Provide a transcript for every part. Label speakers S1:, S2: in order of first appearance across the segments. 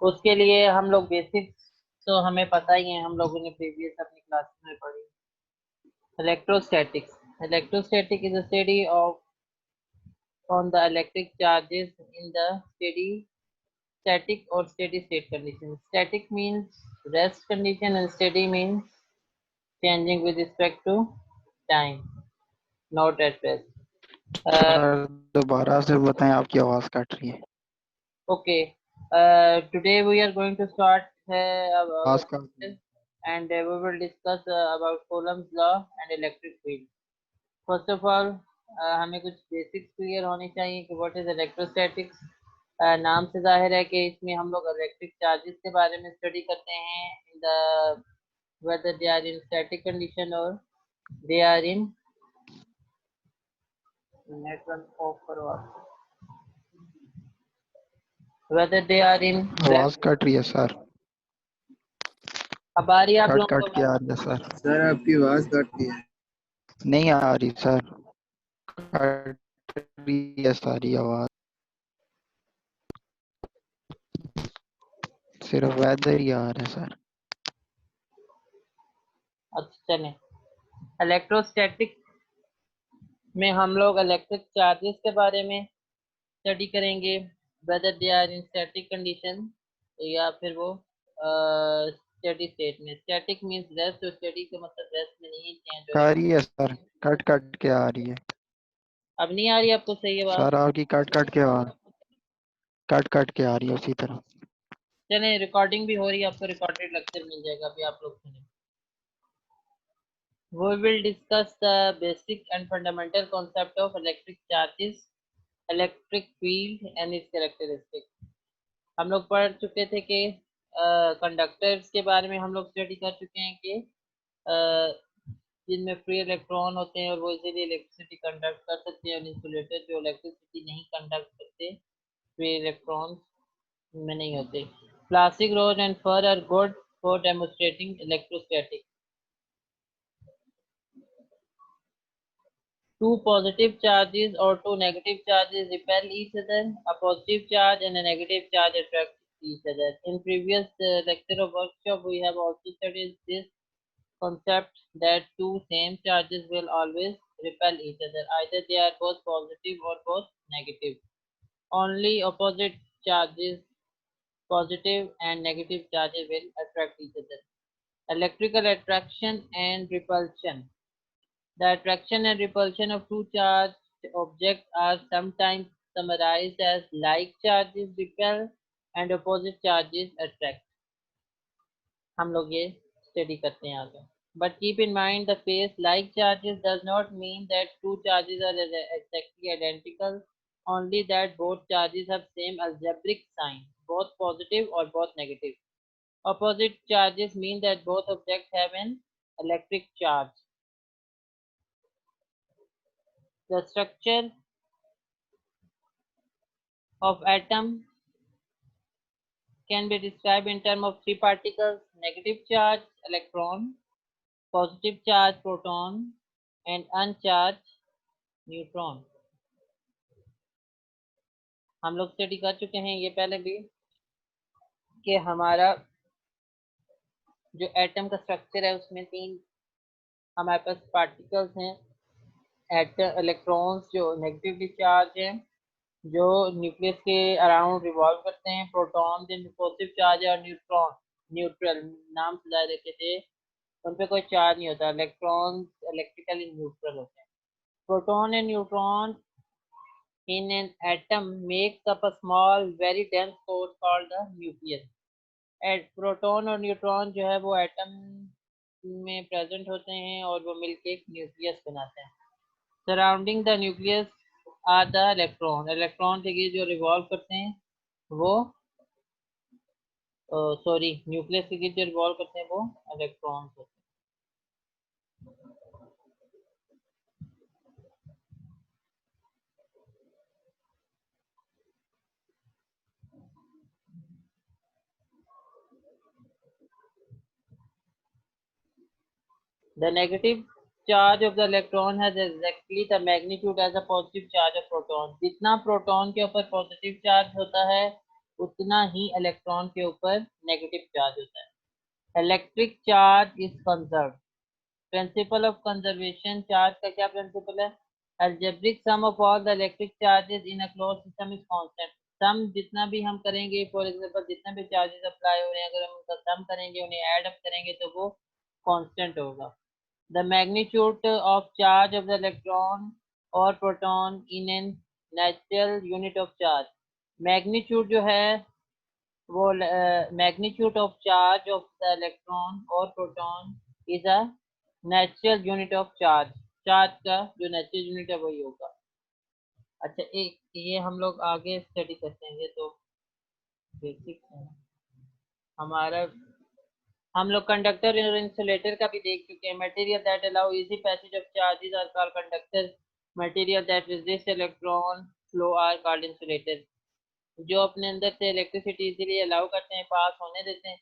S1: उसके लिए हम लोग बेसिक्स तो हमें पता ही है, हम लोगों ने प्रीवियस अपनी क्लास में पढ़ी। Electrostatics, electrostatic is a study of on the electric charges in the static or steady state condition. Static means rest condition and steady means changing with respect to time, not at rest. Uh,
S2: sir दोबारा से बताएं, आपकी आवाज cut रही है।
S1: okay. Today we are going to start our
S2: आवाज cut रही
S1: classes
S2: है।
S1: and we will discuss about Coulomb's law and electric field. First of all, हमें कुछ बेसिक्स क्लियर होनी चाहिए कि व्हाट इज इलेक्ट्रोस्टैटिक्स। नाम से जाहिर है कि इसमें हम लोग इलेक्ट्रिक चार्जेस के बारे में स्टडी करते हैं in the whether they are in static condition or they are in network off करो आप, whether they are in
S2: आवाज कट रही है सर,
S1: अब आ रही है आप
S2: कट
S1: लोगों को
S2: कट के आ
S1: आवाज?
S2: रही है सर।
S3: सर आपकी आवाज कट रही है।
S2: नहीं आ रही सर, कट रही है सारी आवाज, सिर्फ वेदर ही आ रहा है सर।
S1: अच्छा चलें, इलेक्ट्रोस्टैटिक में हम लोग इलेक्ट्रिक चार्जेस के बारे में स्टडी करेंगे, whether they are in static condition या फिर वो स्टेडी स्टेट में। स्टैटिक मींस रेस्ट और स्टेडी का मतलब रेस्ट में नहीं, चेंज
S2: आ
S1: हो।
S2: रही है सर, कट कट के आ रही है
S1: अब नहीं आ रही आपको सही आवाज?
S2: सर, आपकी कट कट के आ रही है उसी तरह।
S1: चलें, रिकॉर्डिंग भी हो रही है, आपको रिकॉर्डेड लेक्चर मिल जाएगा, अभी आप लोग सुने। We will discuss the basic and fundamental concept of electric charges, electric field and its characteristics. हम लोग पढ़ चुके थे कि कंडक्टर्स के बारे में हम लोग स्टडी कर चुके हैं कि जिनमें फ्री इलेक्ट्रॉन होते हैं और वो इजीली इलेक्ट्रिसिटी कंडक्ट कर सकते हैं, और इंसुलेटर जो इलेक्ट्रिसिटी नहीं कंडक्ट करते, फ्री इलेक्ट्रॉन्स में नहीं होते। Plastic rod and fur are good for demonstrating electrostatic. Two positive charges or two negative charges repel each other. A positive charge and a negative charge attract each other. In previous lecture of workshop, we have also studied this concept that two same charges will always repel each other. Either they are both positive or both negative. Only opposite charges, positive and negative charges, will attract each other. Electrical attraction and repulsion. The attraction and repulsion of two charged objects are sometimes summarized as like charges repel and opposite charges attract. हम लोग ये study करते हैं आगे. But keep in mind the phrase like charges does not mean that two charges are exactly identical, only that both charges have same algebraic sign, both positive or both negative. Opposite charges mean that both objects have an electric charge. The structure of atom can be described in terms of three particles: negative charge electron, positive charge proton and uncharged neutron. हम लोग study कर चुके हैं ये पहले भी कि हमारा जो एटम का स्ट्रक्चर है उसमें तीन हमारे पास पार्टिकल्स हैं, एटम इलेक्ट्रॉन्स जो नेगेटिवली चार्ज हैं, जो न्यूक्लियस के अराउंड रिवॉल्व करते हैं, प्रोटॉन जिन पॉजिटिव चार्ज है, और न्यूट्रॉन न्यूट्रल नाम से जाहिर रखे थे, उन पे कोई चार्ज नहीं होता, इलेक्ट्रॉन इलेक्ट्रिकली न्यूट्रल होते हैं। Proton and neutron in an atom makes up a small very dense core called the nucleus. Proton और न्यूट्रॉन जो है वो एटम में प्रेजेंट होते हैं और वो मिलके एक न्यूक्लियस बनाते हैं। Surrounding the nucleus are the electron, electron के जो रिवॉल्व करते हैं वो न्यूक्लियस के जो रिवॉल्व करते हैं वो इलेक्ट्रॉन्स होते हैं। The negative charge of the electron has exactly the magnitude as a positive charge of proton. जितना प्रोटॉन के ऊपर पॉजिटिव चार्ज होता है उतना ही इलेक्ट्रॉन के ऊपर नेगेटिव चार्ज होता है। Electric charge is conserve. Principle of conservation charge का क्या प्रिंसिपल है? Algebraic sum of all the electric charges in a closed system is constant. Sum जितना भी हम करेंगे, फॉर एग्जांपल जितने भी चार्जेस अप्लाई हो रहे हैं, अगर हम उनका सम करेंगे, उन्हें ऐड अप करेंगे तो वो कांस्टेंट होगा। The magnitude of charge of the electron और proton in an natural unit of charge. Magnitude जो है वो magnitude of charge of the electron और proton is a natural unit of charge. Charge का जो नेचुरल यूनिट है वही होगा। अच्छा, एक ये हम लोग आगे स्टडी करेंगे तो बेसिक है हमारा। हम लोग कंडक्टर और इंसुलेटर का भी देख चुके हैं। Material that allow easy passage of charges are called conductor. Material that resist electron flow are called insulator. जो अपने अंदर से इलेक्ट्रिसिटी इजीली अलाउ करते हैं, पास होने देते हैं,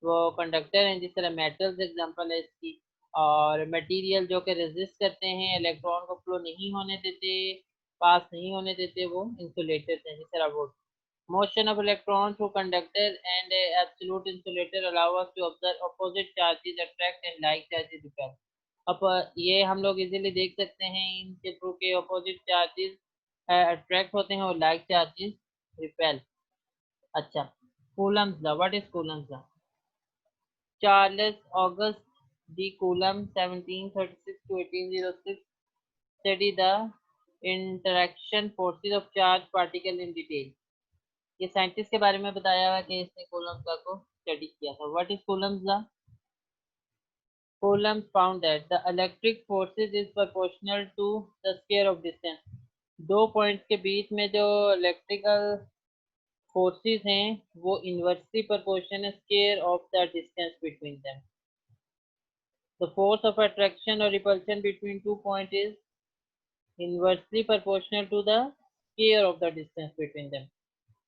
S1: वो कंडक्टर हैं। जिस तरह मेटल्स एग्जांपल है इसकी। और मटेरियल जो कि रेजिस्ट करते हैं, इलेक्ट्रॉन को फ्लो नहीं होने देते, पास नहीं होने देते, वो इंसुलेटर्स हैं। जिस तरह वो motion of electron through conductor and absolute insulator allow us to observe opposite charges attract and like charges repel। अब ये हम लोग इजीली देख सकते हैं इनके थ्रू के अपोजिट चार्जेस अट्रैक्ट होते हैं और लाइक चार्जेस रिपेल। अच्छा, Coulomb's law. What is Coulomb's law? Charles August D coulomb 1736 to 1806 study the interaction forces of charged particle in detail। ये साइंटिस्ट के बारे में बताया हुआ कि इसने कूलम्स लॉ को स्टडी किया था। What is Coulomb's law? Coulomb's found that the electric forces is proportional to the square of distance. दो पॉइंट्स के बीच में जो इलेक्ट्रिकल फोर्सेस हैं वो इनवर्सली प्रोपोर्शनल है square of the distance between them. The force of attraction और repulsion between two point is inversely proportional to the square of the distance between them.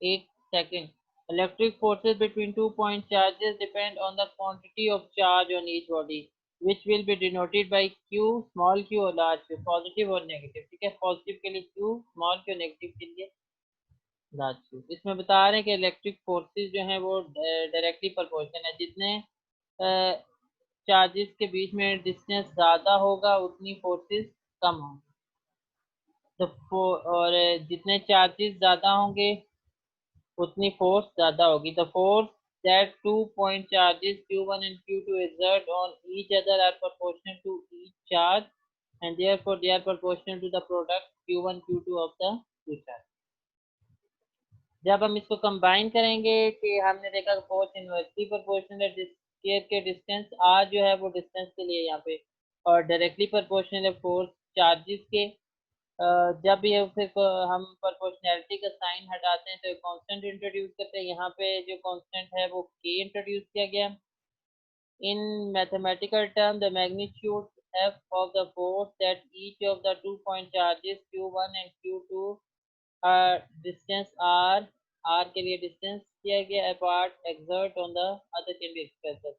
S1: एक second. Electric forces between 2 point charges depend on the quantity of charge on each body, which will be denoted by Q, small q और large q, positive और negative। ठीक है, positive के लिए Q small q, negative के लिए large q। इसमें बता रहे हैं कि इलेक्ट्रिक फोर्सेस जो हैं वो डायरेक्टली प्रोपोर्शनल है। जितने चार्जेस के बीच में डिस्टेंस ज़्यादा होगा उतनी फोर्सेस कम होंगी। तो और जितने चार्जेस ज़्यादा होंगे उतनी फोर्स ज्यादा होगी। The force that 2 point charges Q1 and Q2 exert on each other are proportional to each charge and therefore they are proportional to the product Q1 Q2 of the two charge। जब हम इसको combine करेंगे कि हमने देखा force inversely proportional है square के distance, are जो है वो डिस्टेंस के लिए यहाँ पे, और डायरेक्टली प्रोपोर्शनल है फोर्स चार्जेस के। जब ये फिर हम प्रोपोर्शनैलिटी का साइन हटाते हैं तो एक कांस्टेंट इंट्रोड्यूस करते हैं। यहाँ पे जो कांस्टेंट है वो k इंट्रोड्यूस किया गया। इन mathematical term the magnitude f of the force that each of the 2 point charges Q1 and Q2 distance r के लिए डिस्टेंस किया गया apart exert on the other can be expressed।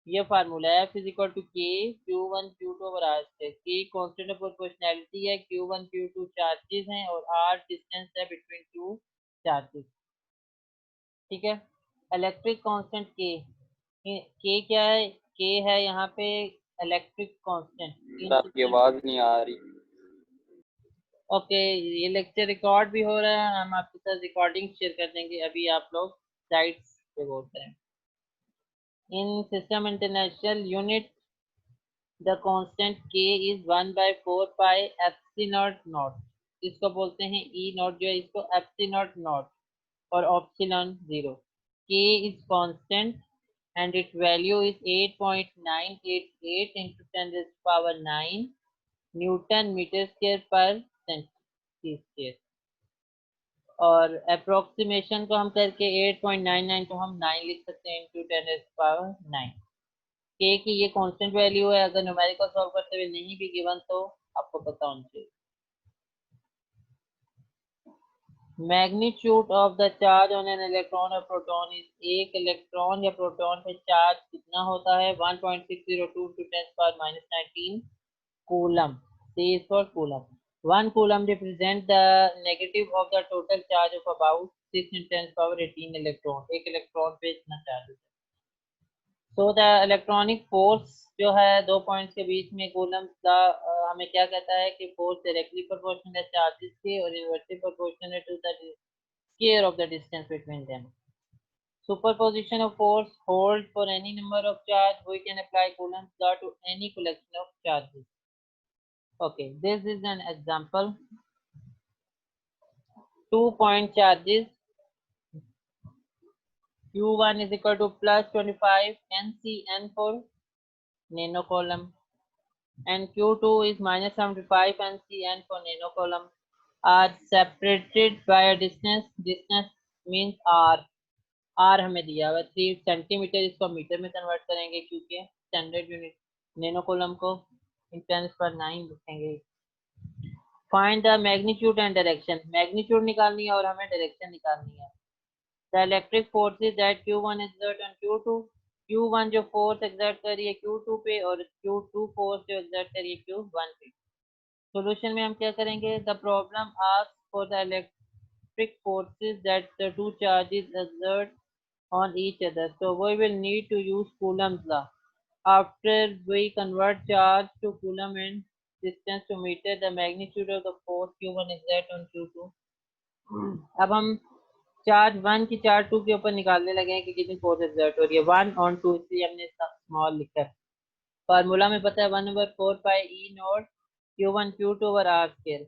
S1: ये formula है, F is equal to के Q1 Q2 over are से। के constant of proportionality है, Q1 Q2 चार्जेस हैं और R डिस्टेंस है बिटवीन टू चार्जेस। ठीक है, इलेक्ट्रिक कांस्टेंट के क्या है? के है यहाँ पे इलेक्ट्रिक कांस्टेंट।
S4: आपकी आवाज नहीं आ रही।
S1: ओके, ये लेक्चर रिकॉर्ड भी हो रहा है, हम आपके साथ रिकॉर्डिंग शेयर कर देंगे। अभी आप लोग स्लाइड्स पे गौर करें। In system international unit, the constant k is 1/4 pi epsilon naught। इसको बोलते हैं E naught, जो है इसको epsilon naught और epsilon 0। k is constant and its value is 8.988 into 10 raised to power 9 Newton meter square per centimeter square। और approximation को हम करके 8.99 को हम 9 लिख सकते हैं इंटू 10 raised to power 9। के की ये कांस्टेंट वैल्यू है। अगर न्यूमेरिकल सॉल्व करते हुए नहीं भी गिवन तो आपको पता होना चाहिए। Magnitude of the charge on an electron और प्रोटॉन इज, एक इलेक्ट्रॉन या प्रोटॉन पे चार्ज कितना होता है? 1.602 to 10 power -19 coulomb. C is for coulomb. 1 coulomb represent the negative of the total charge of about 6 × 10⁻18 electron. एक इलेक्ट्रॉन पे इतना चार्ज होता है. So the electronic force जो है दो पॉइंट्स के बीच में कूलम्ब का हमें क्या कहता है कि फोर्स डायरेक्टली प्रोपोर्शनल है चार्जेस के और इनवर्सली प्रोपोर्शनल है to the square of the distance between them. Superposition of force hold for any number of charge. We can apply Coulomb's law to any collection of charges. Okay, this is an example. 2-point charges. Q1 is equal to plus 25 NCN for nanocoulomb, and Q2 is minus 75 NCN for nanocoulomb. Are separated by a distance. Distance means R. R हमें दिया हुआ 3 centimetre. इसको metre में convert करेंगे क्योंकि standard unit. नैनोकूलम को इन 10⁻9 लिखेंगे. Find the magnitude and direction. Magnitude निकालनी है और हमें डायरेक्शन निकालनी है. The electric forces that Q1 exert on Q2. Q1 जो फोर्स एक्सर्ट कर रही है Q2 पे और Q2 फोर्स जो एक्सर्ट कर रही है Q1 पे. सॉल्यूशन में हम क्या करेंगे? The problem asks for the electric forces that the two charges exert on each other. So we will need to use Coulomb's law. After we convert charge to coulomb and distance to meter, the magnitude of the force Q1 exert on Q2. अब हम charge 1 की charge 2 के ऊपर निकालने लगे हैं कि कितनी फोर्स एक्सर्ट हो रही है. 1 on 2, इसलिए हमने स्मॉल लिखा है. फार्मूला में पता है 1/4 pi E not Q1 Q2 over R square.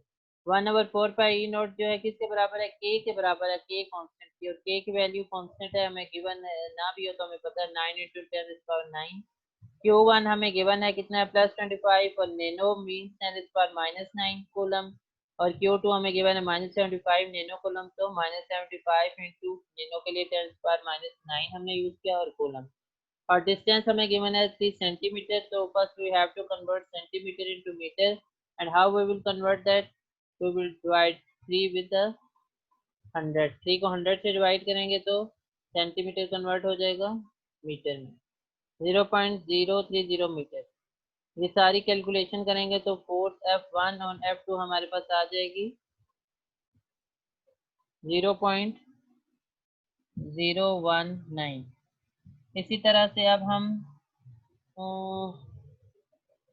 S1: 1/4 pi E not जो है किसके बराबर है? K के बराबर है. K कांस्टेंट की, और K की वैल्यू कांस्टेंट है. हमें गिवन ना भी हो तो हमें पता है 9 × 10⁻9. Q1 हमें गिवन है कितना है? प्लस 25 और नैनो मीन्स 10⁻9 कूलम, और Q2 हमें गिवन है -75 नैनो कूलम. तो -75 इंटू नैनो के लिए 10⁻9 हमने यूज किया और कूलम. और डिस्टेंस हमें गिवन है 3 सेंटीमीटर. तो first we have to convert centimetre into metre. And how we will convert that? We will divide 3 with 100. 3 को 100 से डिवाइड करेंगे तो सेंटीमीटर कन्वर्ट हो जाएगा मीटर में. 0.030 मीटर. ये सारी कैलकुलेशन करेंगे तो फोर्स F1 और F2 हमारे पास आ जाएगी 0.019. इसी तरह से अब हम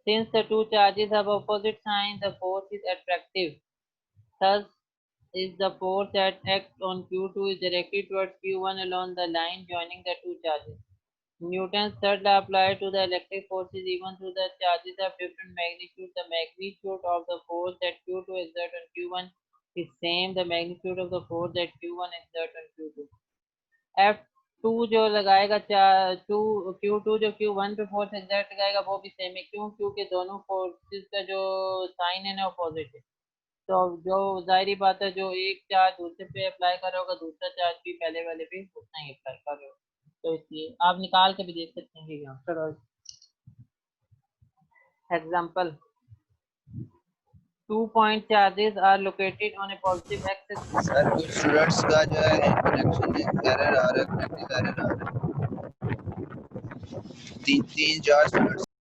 S1: since the two charges have opposite sign, the force is attractive. Thus is the force that acts on Q2 is directed towards Q1 along the line joining the two charges. Newton's third law applied to the electric forces even though the charges have different magnitude. The magnitude of the force that Q2 exert on Q1 is same the magnitude of the force that Q1 exert on Q2. F2 जो लगाएगा Q2 जो Q1 पे force exert लगाएगा वो भी same है. क्यों? क्योंकि दोनों फोर्सेस का जो साइन है ना अपोजिट है. तो जो जाहिर बात है जो एक चार्ज दूसरे पे अप्लाई कर रहा होगा दूसरा चार्ज भी पहले वाले पे उतना ही अप्लाई कर रहा होगा. तो इसलिए आप निकाल के भी देख सकते हैं यहाँ पर. Example 2-point charges are located on a positive axis.
S3: Sir कुछ स्टूडेंट्स का जो है कनेक्शन एरर आ रहा है, कनेक्टिंग एरर आ रहा है. 3-4 स्टूडेंट्स